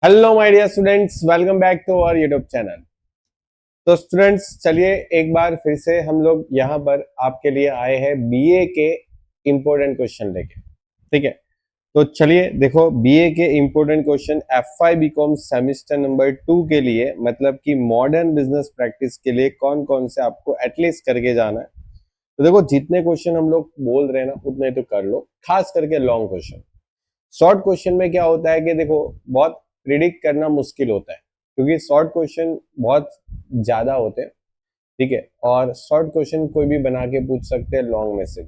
Hello my dear students, welcome back to our YouTube channel. तो students, चलिए एक बार फिर से हम लोग यहाँ पर आपके लिए आए हैं बीए के इम्पोर्टेंट क्वेश्चन लेके। ठीक है, तो चलिए देखो, बीए के important question FY BCom semester number 2 के लिए, मतलब कि मॉडर्न बिजनेस प्रैक्टिस के लिए कौन कौन से आपको एटलीस्ट करके जाना है। तो देखो, जितने क्वेश्चन हम लोग बोल रहे हैं ना उतने तो कर लो, खास करके लॉन्ग क्वेश्चन। शॉर्ट क्वेश्चन में क्या होता है कि देखो, बहुत प्रिडिक्ट करना मुश्किल होता है, क्योंकि शॉर्ट क्वेश्चन बहुत ज्यादा होते हैं। ठीक है, और शॉर्ट क्वेश्चन कोई भी बना के पूछ सकते हैं लॉन्ग में से।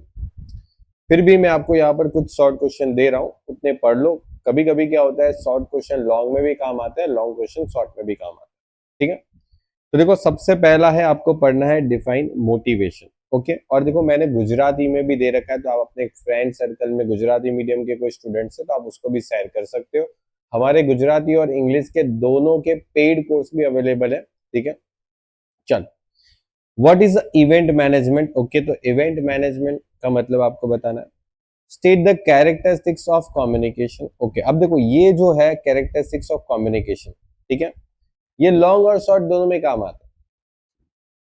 फिर भी मैं आपको यहाँ पर कुछ शॉर्ट क्वेश्चन दे रहा हूँ, उतने पढ़ लो। कभी कभी क्या होता है, शॉर्ट क्वेश्चन लॉन्ग में भी काम आता है, लॉन्ग क्वेश्चन शॉर्ट में भी काम आता है। ठीक है, तो देखो, सबसे पहला है आपको पढ़ना है डिफाइन मोटिवेशन। ओके, और देखो मैंने गुजराती में भी दे रखा है, तो आप अपने फ्रेंड सर्कल में गुजराती मीडियम के कोई स्टूडेंट्स है तो आप उसको भी शेयर कर सकते हो। हमारे गुजराती और इंग्लिश के दोनों के पेड कोर्स भी अवेलेबल है। ठीक है, चल, what is event management. Okay, तो इवेंट मैनेजमेंट का मतलब आपको बताना है, state the characteristics of communication. Okay, अब देखो ये जो है कैरेक्टरिस्टिक्स ऑफ कम्युनिकेशन, ठीक है, ये लॉन्ग और शॉर्ट दोनों में काम आता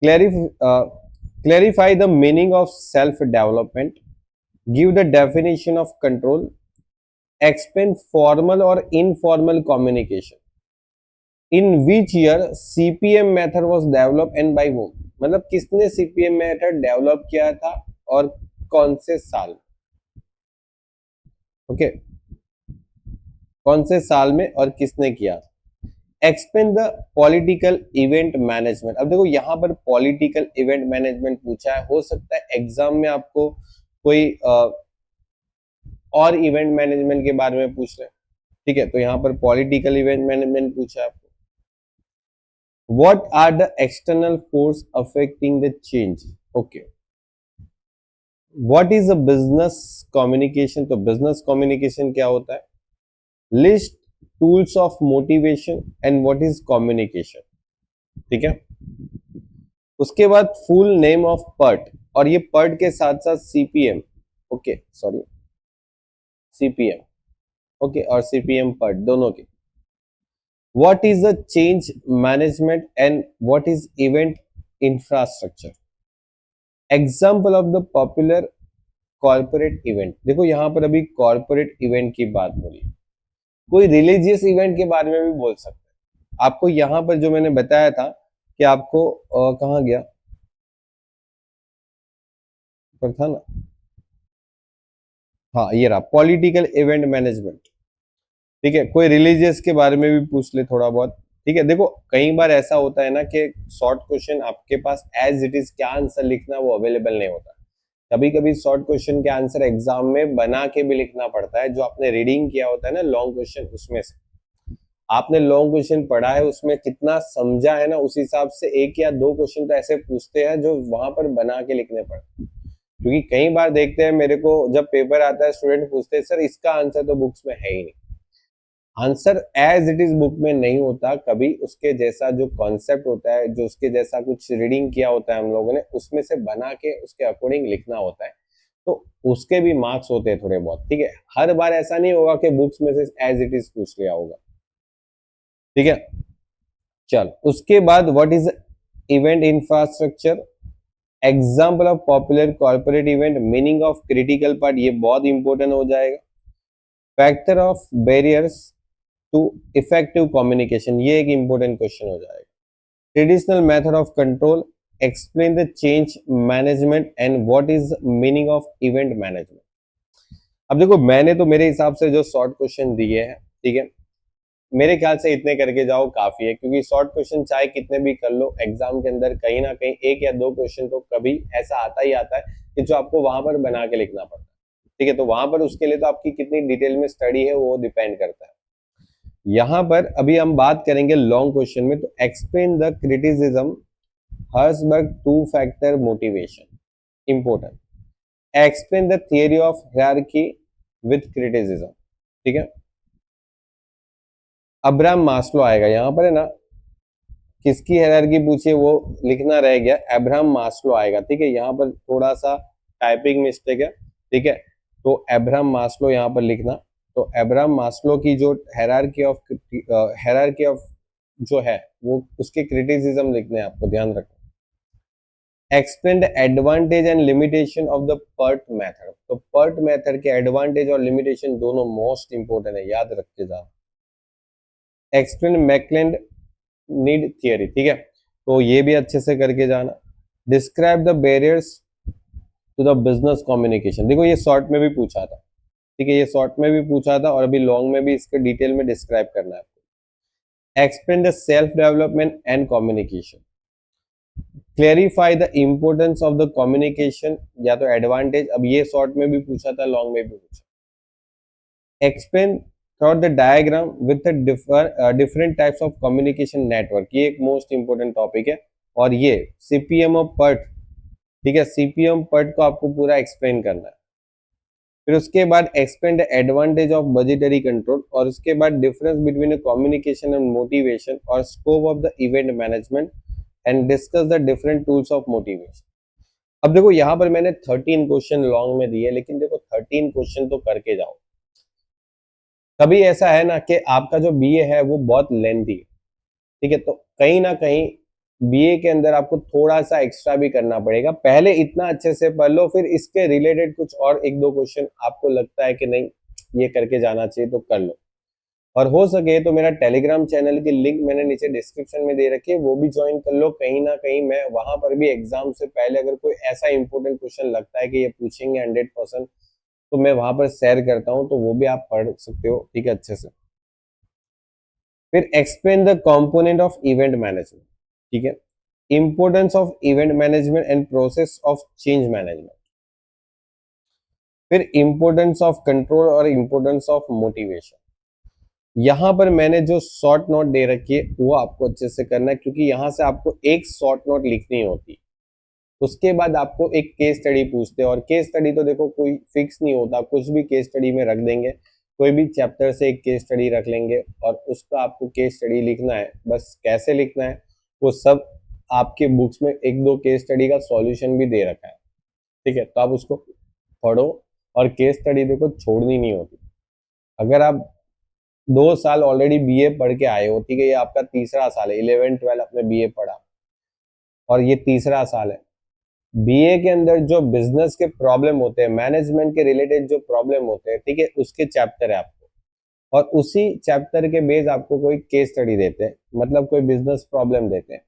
है। Clarify the meaning of self-development. Give the definition of control. Explain formal or informal communication. In which year CPM method was developed and by whom? मतलब किसने CPM मेथड डेवलप किया था और कौन से साल। ओके, कौन से साल में और किसने किया। Explain the political event management. अब देखो यहाँ पर पॉलिटिकल इवेंट मैनेजमेंट पूछा है, हो सकता है एग्जाम में आपको कोई और इवेंट मैनेजमेंट के बारे में पूछ रहे हैं। ठीक है, तो यहाँ पर पॉलिटिकल इवेंट मैनेजमेंट पूछा है आपको। What are the external force affecting the change. Okay, what is a business communication. तो बिजनेस कम्युनिकेशन क्या होता है। List tools of motivation and what is communication. ठीक है, उसके बाद फुल नेम ऑफ पर्ट, और ये पर्ट के साथ साथ CPM. Okay, sorry, CPM. Okay, और सीपीएम पर्ट दोनों के। What is the change management and what is event infrastructure. Example of the popular corporate event. देखो यहाँ पर अभी कॉर्पोरेट इवेंट की बात बोली, कोई रिलीजियस इवेंट के बारे में भी बोल सकते हैं। आपको यहाँ पर जो मैंने बताया था कि आपको कहाँ गया पर था ना, हाँ ये रहा, पॉलिटिकल इवेंट मैनेजमेंट। ठीक है, कोई रिलीजियस के बारे में भी पूछ ले थोड़ा बहुत। ठीक है, देखो कई बार ऐसा होता है ना कि शॉर्ट क्वेश्चन आपके पास एज इट इज क्या आंसर लिखना वो अवेलेबल नहीं होता। कभी कभी शॉर्ट क्वेश्चन के आंसर एग्जाम में बना के भी लिखना पड़ता है, जो आपने रीडिंग किया होता है ना लॉन्ग क्वेश्चन, उसमें से आपने लॉन्ग क्वेश्चन पढ़ा है उसमें कितना समझा है ना, उस हिसाब से एक या दो क्वेश्चन तो ऐसे पूछते हैं जो वहां पर बना के लिखने पड़ते हैं। क्योंकि कई बार देखते हैं, मेरे को जब पेपर आता है स्टूडेंट पूछते हैं सर इसका आंसर तो बुक्स में है ही नहीं। Answer as it is book में नहीं होता, कभी उसके जैसा जो कॉन्सेप्ट होता है, जो उसके जैसा कुछ रीडिंग किया होता है हम लोगों ने, उसमें से बना के उसके अकॉर्डिंग लिखना होता है। तो उसके भी मार्क्स होते हैं थोड़े बहुत। ठीक है, हर बार ऐसा नहीं होगा कि बुक्स में से एज इट इज पूछ लिया होगा। ठीक है, चल उसके बाद what is event infrastructure. Example of popular corporate event, meaning of critical part, ये बहुत इंपॉर्टेंट हो जाएगा। Factor of barriers to effective communication, ये एक इंपॉर्टेंट क्वेश्चन हो जाएगा। Traditional method of control, explain the change management and what is meaning of event management. अब देखो मैंने तो मेरे हिसाब से जो शॉर्ट क्वेश्चन दिए हैं, ठीक है, मेरे ख्याल से इतने करके जाओ काफी है, क्योंकि शॉर्ट क्वेश्चन चाहे कितने भी कर लो एग्जाम के अंदर कहीं ना कहीं एक या दो क्वेश्चन तो कभी ऐसा आता ही आता है कि जो आपको वहां पर बना के लिखना पड़ता है। ठीक है, तो वहां पर उसके लिए तो आपकी कितनी डिटेल में स्टडी है वो डिपेंड करता है। यहाँ पर अभी हम बात करेंगे लॉन्ग क्वेश्चन में, तो explain the criticism Herzberg two factor motivation, important. Explain the theory of hierarchy with criticism. ठीक है, अब्राहम मास्लो आएगा यहाँ पर, है ना, किसकी हायरार्की पूछिए वो लिखना रह गया, अब्राहम मास्लो आएगा। ठीक है, यहाँ पर थोड़ा सा टाइपिंग मिस्टेक है। ठीक है, तो अब्राहम मास्लो यहाँ पर लिखना। तो अब्राहम मास्लो की जो हायरार्की ऑफ जो है वो उसके क्रिटिसिज्म लिखने हैं आपको, ध्यान रखना। Explain the advantage and limitation of the PERT method. तो पर्ट मेथड के एडवांटेज और लिमिटेशन दोनों मोस्ट इंपोर्टेंट है, याद रख के जाओ। एक्सप्लेन मैकलेंड नीड थियरी, ठीक है, तो ये भी अच्छे से करके जाना। Describe the barriers to the business communication, देखो ये शॉर्ट में भी पूछा था, ठीक है, ये शॉर्ट में भी पूछा था और अभी लॉन्ग में भी इसके डिटेल में डिस्क्राइब करना है आपको। Explain the self development and communication, clarify the importance of the communication या तो एडवांटेज, अब ये शॉर्ट में भी पूछा था, लॉन्ग में भी पूछा। Explain through the diagram with different types of communication network, ये एक मोस्ट इंपोर्टेंट टॉपिक है और ये सीपीएम ऑफ पर्ट, ठीक है, सीपीएम पर्ट को आपको पूरा एक्सप्लेन करना है। फिर उसके बाद explain the advantage of budgetary control और उसके बाद difference between communication and motivation और scope of the event management and discuss the different tools of motivation. अब देखो यहाँ पर मैंने 13 क्वेश्चन लॉन्ग में दिए, लेकिन देखो 13 क्वेश्चन तो करके जाओ। कभी ऐसा है ना कि आपका जो बीए है वो बहुत लेंथी है, ठीक है, तो कहीं ना कहीं बीए के अंदर आपको थोड़ा सा एक्स्ट्रा भी करना पड़ेगा। पहले इतना अच्छे से पढ़ लो, फिर इसके रिलेटेड कुछ और एक दो क्वेश्चन आपको लगता है कि नहीं ये करके जाना चाहिए तो कर लो। और हो सके तो मेरा टेलीग्राम चैनल की लिंक मैंने नीचे डिस्क्रिप्शन में दे रखी है, वो भी ज्वाइन कर लो। कहीं ना कहीं मैं वहां पर भी एग्जाम से पहले अगर कोई ऐसा इंपॉर्टेंट क्वेश्चन लगता है कि ये पूछेंगे 100%, तो मैं वहां पर शेयर करता हूँ, तो वो भी आप पढ़ सकते हो, ठीक है, अच्छे से। फिर explain the component of event management, ठीक है, importance of event management and process of change management. फिर इंपोर्टेंस ऑफ कंट्रोल और इंपोर्टेंस ऑफ मोटिवेशन। यहां पर मैंने जो शॉर्ट नोट दे रखी है वो आपको अच्छे से करना है, क्योंकि यहां से आपको एक शॉर्ट नोट लिखनी होती, उसके बाद आपको एक केस स्टडी पूछते हैं। और केस स्टडी तो देखो कोई फिक्स नहीं होता, कुछ भी केस स्टडी में रख देंगे, कोई भी चैप्टर से एक केस स्टडी रख लेंगे और उसका आपको केस स्टडी लिखना है। बस कैसे लिखना है वो सब आपके बुक्स में एक दो केस स्टडी का सॉल्यूशन भी दे रखा है, ठीक है, तो आप उसको पढ़ो। और केस स्टडी देखो छोड़नी नहीं होती। अगर आप 2 साल ऑलरेडी बीए पढ़ के आए हो, ठीक है, ये आपका तीसरा साल है, 11-12 आपने बीए पढ़ा और ये तीसरा साल है। बीए के अंदर जो बिजनेस के प्रॉब्लम होते हैं, मैनेजमेंट के रिलेटेड जो प्रॉब्लम होते हैं, ठीक है, उसके चैप्टर है आपको, और उसी चैप्टर के बेस आपको कोई केस स्टडी देते हैं, मतलब कोई बिजनेस प्रॉब्लम देते हैं,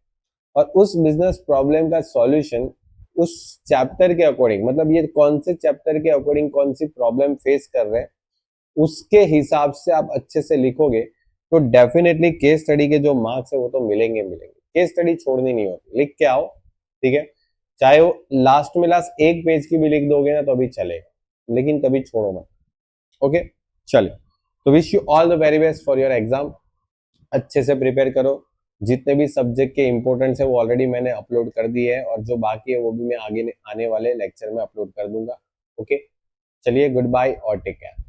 और उस बिजनेस प्रॉब्लम का सॉल्यूशन उस चैप्टर के अकॉर्डिंग, मतलब ये कौन से चैप्टर के अकॉर्डिंग कौन सी प्रॉब्लम फेस कर रहे हैं, उसके हिसाब से आप अच्छे से लिखोगे तो डेफिनेटली केस स्टडी के जो मार्क्स है वो तो मिलेंगे मिलेंगे। केस स्टडी छोड़नी नहीं होती, लिख के आओ, ठीक है, चाहे वो लास्ट में लास्ट एक पेज की भी लिख दोगे ना तो भी चलेगा, लेकिन कभी छोड़ो मत। ओके, चलिए, तो wish you all the very best for your exam. अच्छे से प्रिपेयर करो, जितने भी सब्जेक्ट के इंपॉर्टेंस है वो ऑलरेडी मैंने अपलोड कर दिए है, और जो बाकी है वो भी मैं आगे आने वाले लेक्चर में अपलोड कर दूंगा। ओके, चलिए, गुड बाय और टेक केयर।